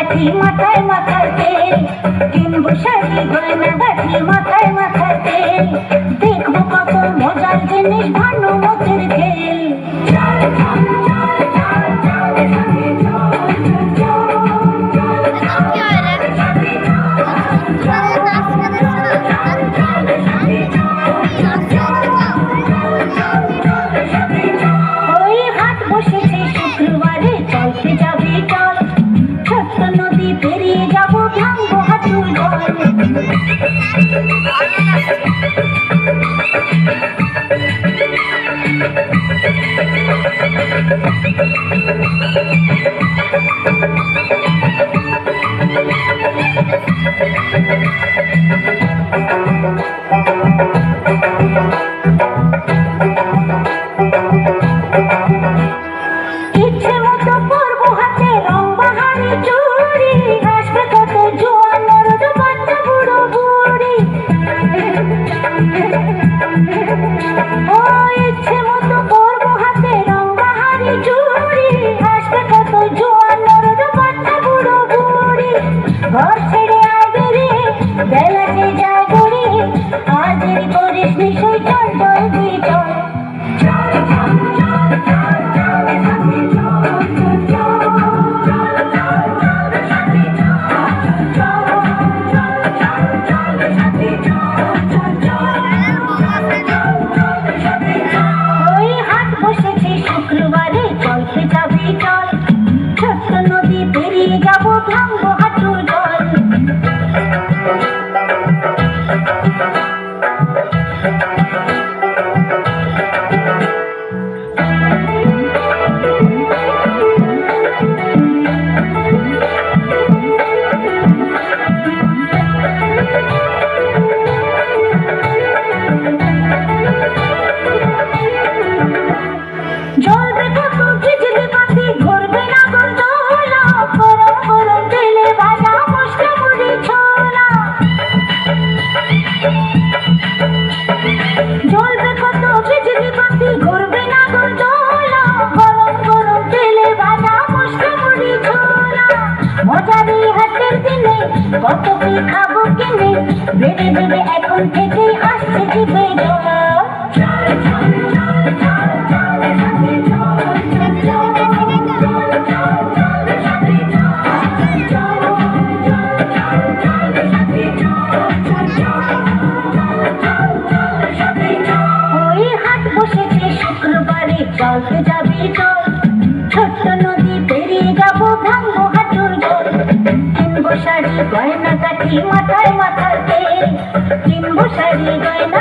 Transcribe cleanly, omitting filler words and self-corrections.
গাঠি মাথায় মাথায় তেল, কিনবো শাড়ি গয়না গাঠি মাথায় মাথায় তেল, দেখবো কত মজার জিনিস ভানুমতির খেল। ওই হাট বসেছে শুক্রবারে, চলতে যাবি চল, ছোট্ট নদী পেরিয়ে যাবো ভাঙবো হাঁটুর জল। ইচ্ছে মতো পরবো হাতে রং বাহারি চুড়ি, আসবে কত জোয়ান মরদ বাচ্চা বুড়ো বুড়ি। ও ইচ্ছে মতো পরবো হাতে রং বাহারি চুড়ি, আসবে কত জোয়ান মরদ বাচ্চা বুড়ো বুড়ি। ঘর ছেড়ে আয় বেরিয়ে বেলা যে যায় গড়িয়ে, আজ দেরি করিস নিশ্চয়, চল জলদি চল। ওই হাট বসেছে শুক্রবারে, চলতে যাবি চল, ছোট্ট নদী পেরিয়ে যাবো ভাঙবো হাঁটুর জল। জ্বলবে কত বিজলি বাতি, ঘুরবে না গন্ডোলা, গরম গরম তেলে ভাজা মশলা মুড়ি ছোলা। জ্বলবে কত বিজলি বাতি, ঘুরবে না গন্ডোলা, গরম গরম তেলে ভাজা মশলা মুড়ি ছোলা। মজারি হাতের দিনে কত কি খাবো কিনে, ভেবে ভেবে এখন থেকেই আসছে জিভে জল। ওই হাট বসেছে শুক্রবারে, চলতে যাবি চল, ছোট্ট নদী পেরিয়ে যাবো ভাঙবো হাঁটুর জল। কিনবো শাড়ি গয়না গাঠি মাথায় মাথায় তেল, কিনবো শাড়ি গয়না